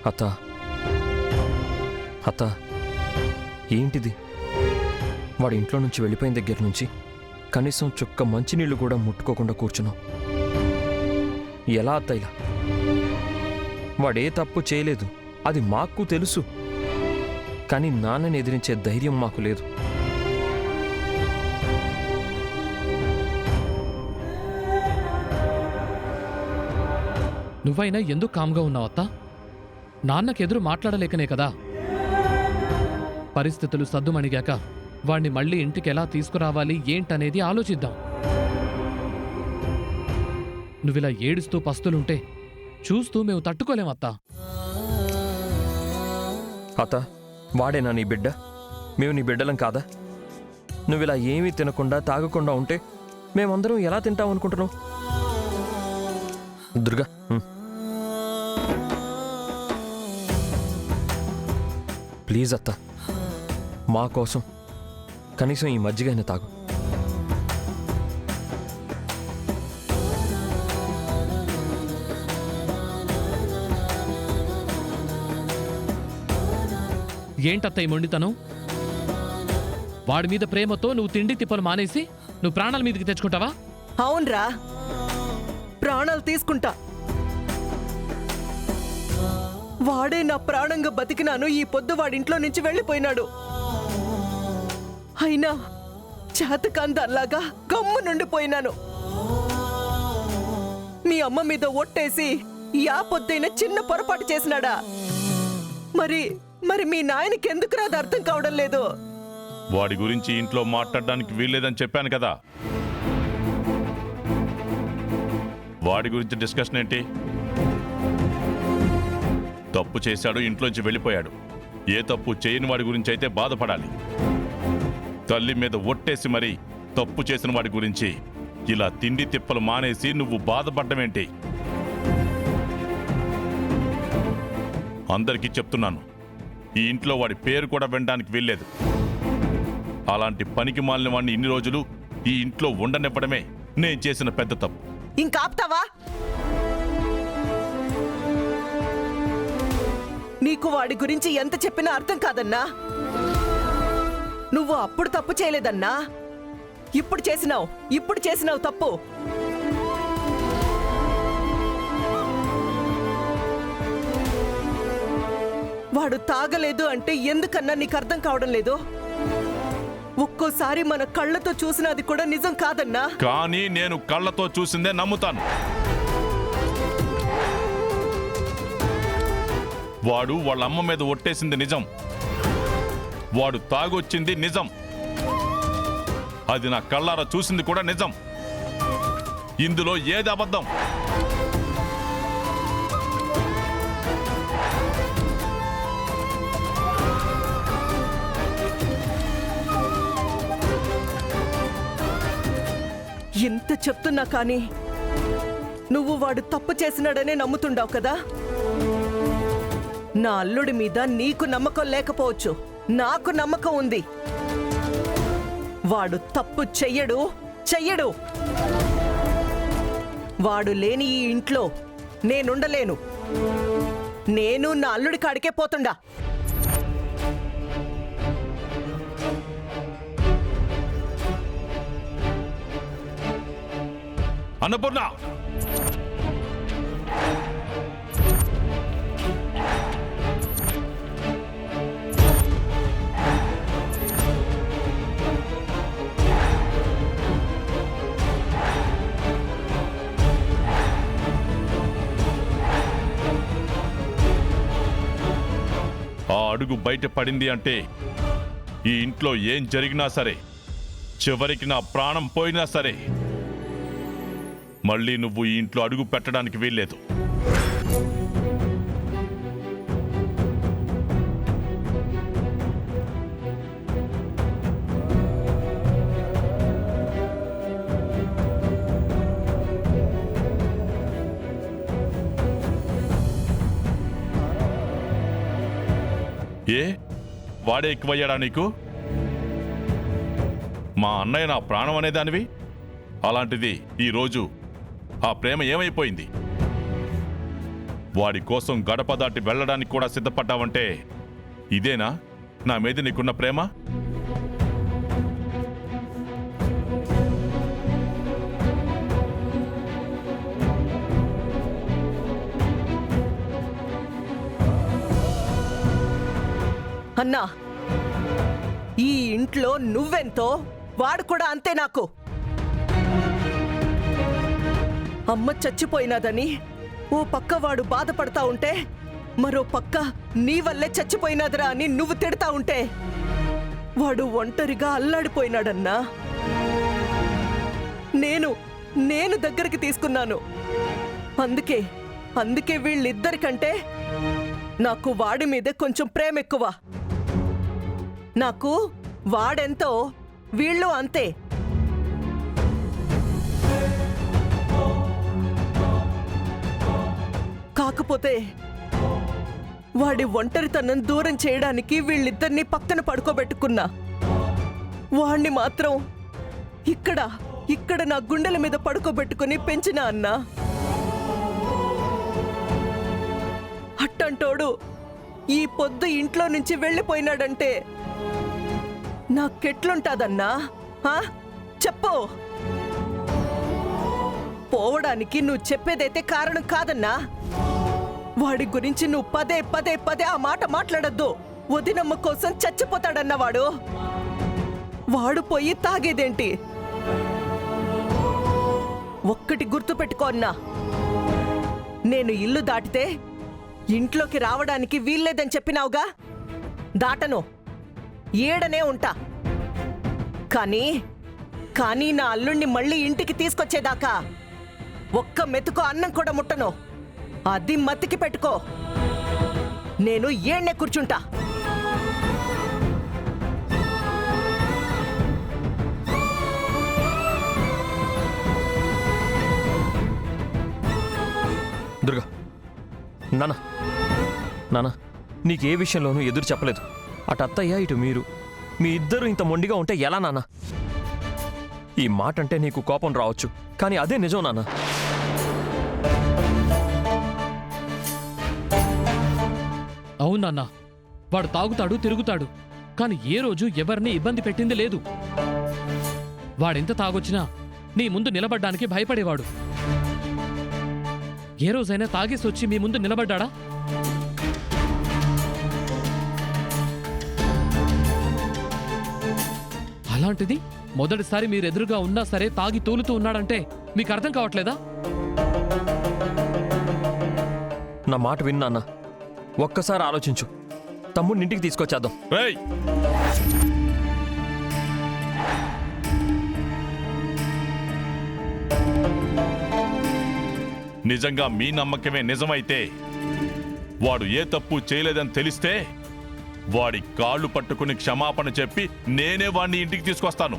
అత్త అత్త ఏంటిది? వాడి ఇంట్లో నుంచి వెళ్ళిపోయిన దగ్గర నుంచి కనీసం చుక్క మంచినీళ్ళు కూడా ముట్టుకోకుండా కూర్చున్నాం. ఎలా అత్త ఇలా? వాడే తప్పు చేయలేదు, అది మాకు తెలుసు. కానీ నాన్నని ఎదిరించే ధైర్యం మాకు లేదు. నువ్వైనా ఎందుకు కామ్గా ఉన్నావు అత్తా? నాన్నకెదురు మాట్లాడలేకనే కదా. పరిస్థితులు సద్దుమణిగాక వాణ్ణి మళ్ళీ ఇంటికి ఎలా తీసుకురావాలి ఏంటనేది ఆలోచిద్దాం. నువ్విలా ఏడుస్తూ పస్తులుంటే చూస్తూ మేము తట్టుకోలేమత్తా. అత్త, వాడేనా నీ బిడ్డ? మేము నీ బిడ్డలం కాదా? నువ్విలా ఏమీ తినకుండా తాగకుండా ఉంటే మేమందరం ఎలా తింటామనుకుంటున్నావు? దుర్గా, ప్లీజ్ అత్త, మా కోసం కనీసం ఈ మజ్జిగైనా తాగు. ఏంటత్త ఈ మొండితనం? వాడి మీద ప్రేమతో నువ్వు తిండి తిప్పలు మానేసి నువ్వు ప్రాణాల మీదకి తెచ్చుకుంటావా? అవునరా, ప్రాణాలు తీసుకుంటా. వాడే నా ప్రాణంగా బతికినాను. ఈ పొద్దు వాడింట్లో నుంచి వెళ్ళిపోయినాడు. అయినా చేతకందల్లాగా గమ్ము నుండిపోయినాను. మీ అమ్మ మీద ఒట్టేసి యా పొద్దైనా చిన్న పొరపాటు చేసినాడా? మరి మరి మీ నాయనకి ఎందుకు రాదు అర్థం కావడం లేదు. వాడి గురించి ఇంట్లో మాట్లాడడానికి వీల్లేదని చెప్పాను కదా. వాడి గురించి డిస్కషన్ ఏంటి? తప్పు చేశాడు, ఇంట్లోంచి వెళ్ళిపోయాడు. ఏ తప్పు చేయని వాడి గురించి అయితే బాధపడాలి. తల్లి మీద ఒట్టేసి మరీ తప్పు చేసిన వాడి గురించి ఇలా తిండి తిప్పలు మానేసి నువ్వు బాధపడ్డమేంటి? అందరికీ చెప్తున్నాను, ఈ ఇంట్లో వాడి పేరు కూడా వినడానికి వీల్లేదు. అలాంటి పనికి మాలిన వాడిని ఇన్ని రోజులు ఈ ఇంట్లో ఉండనివ్వడమే నేను చేసిన పెద్ద తప్పు. ఇంకా ఆపుతావా? నీకు వాడి గురించి ఎంత చెప్పినా అర్థం కాదన్నా. నువ్వు అప్పుడు తప్పు చేయలేదన్నా, ఇప్పుడు చేసినావు తప్పు. వాడు తాగలేదు అంటే ఎందుకన్నా నీకు అర్థం కావడం లేదు? ఒక్కోసారి మన కళ్ళతో చూసినది కూడా నిజం కాదన్నా. కానీ నేను కళ్ళతో చూసిందే నమ్ముతాను. వాడు వాళ్ళ అమ్మ మీద ఒట్టేసింది నిజం. వాడు తాగొచ్చింది నిజం. అది నా కళ్ళారా చూసింది కూడా నిజం. ఇందులో ఏది అబద్ధం? ఎంత చెప్తున్నా కానీ నువ్వు వాడు తప్పు చేసినాడనే నమ్ముతుండావు కదా. నా అల్లుడి మీద నీకు నమ్మకం లేకపోవచ్చు, నాకు నమ్మకం ఉంది. వాడు తప్పు చెయ్యడు. వాడు లేని ఈ ఇంట్లో నేనుండలేను. నేను నా అల్లుడి కాడికే పోతుండా. అన్నపూర్ణ, ఆ అడుగు బయట పడింది అంటే ఈ ఇంట్లో ఏం జరిగినా సరే, చివరికి నా ప్రాణం పోయినా సరే, మళ్ళీ నువ్వు ఈ ఇంట్లో అడుగు పెట్టడానికి వీల్లేదు. ఏ వాడే ఎక్కువయ్యాడా నీకు? మా అన్నయ్య నా ప్రాణం అనేదానివి. అలాంటిది ఈరోజు ఆ ప్రేమ ఏమైపోయింది? వాడి కోసం గడప దాటి వెళ్ళడానికి కూడా సిద్ధపడ్డావంటే ఇదేనా నా మీద నీకున్న ప్రేమ? అన్నా, ఈ ఇంట్లో నువ్వెంతో వాడు కూడా అంతే. నాకు అమ్మ చచ్చిపోయినాదని ఓ పక్క వాడు బాధపడతా ఉంటే, మరో పక్క నీ వల్లే చచ్చిపోయినాదరా అని నువ్వు తిడతా ఉంటే వాడు ఒంటరిగా అల్లాడిపోయినాడన్నా. నేను దగ్గరికి తీసుకున్నాను. అందుకే వీళ్ళిద్దరికంటే నాకు వాడి మీదే కొంచెం ప్రేమ ఎక్కువ. నాకు వాడెంతో వీళ్ళు అంతే. కాకపోతే వాడి ఒంటరితనం దూరం చేయడానికి వీళ్ళిద్దరినీ పక్కన పడుకోబెట్టుకున్నా. వాణ్ణి మాత్రం ఇక్కడ నా గుండెల మీద పడుకోబెట్టుకుని పెంచినా అన్నా. అట్టంటోడు ఈ పొద్దు ఇంట్లో నుంచి వెళ్ళిపోయినాడంటే నాకెట్లుంటాదన్నా? చెప్పు. పోవడానికి నువ్వు చెప్పేదైతే కారణం కాదన్నా. వాడి గురించి నువ్వు పదే ఆ మాట మాట్లాడద్దు. వదినమ్మ కోసం చచ్చిపోతాడన్నా వాడు పోయి తాగేదేంటి? ఒక్కటి గుర్తుపెట్టుకో అన్నా, నేను ఇల్లు దాటితే ఇంట్లోకి రావడానికి వీల్లేదని చెప్పినావుగా. దాటను, ఏడనే ఉంటా. కానీ నా అల్లుణ్ణి మళ్ళీ ఇంటికి తీసుకొచ్చేదాకా ఒక్క మెతుకు అన్నం కూడా ముట్టను. అది మతికి పెట్టుకో. నేను ఏడ్నే కూర్చుంటా. దుర్గా, నాన్న నీకే విషయంలోనూ ఎదురు చెప్పలేదు. అటు అత్తయ్య ఇటు మీరు, మీ ఇద్దరు ఇంత మొండిగా ఉంటే ఎలా నాన్న? ఈ మాట అంటే నీకు కోపం రావచ్చు, కానీ అదే నిజం నాన్న. అవునన్నా, వాడు తాగుతాడు, తిరుగుతాడు, కానీ ఏ రోజు ఎవరిని ఇబ్బంది పెట్టింది లేదు. వాడెంత తాగొచ్చినా నీ ముందు నిలబడ్డానికి భయపడేవాడు. ఏ రోజైనా తాగేసి వచ్చి మీ ముందు నిలబడ్డా? అలాంటిది మొదటిసారి మీరెదురుగా ఉన్నా సరే తాగి తూలుతూ ఉన్నాడంటే మీకు అర్థం కావట్లేదా? నా మాట విన్నా. ఒక్కసారి ఆలోచించు. తమ్ముడిని ఇంటికి తీసుకొచ్చేద్దాం. రేయ్, నిజంగా మీ నమ్మకమే నిజమైతే, వాడు ఏ తప్పు చేయలేదని తెలిస్తే వాడి కాళ్ళు పట్టుకుని క్షమాపణ చెప్పి నేనే వాడిని ఇంటికి తీసుకొస్తాను.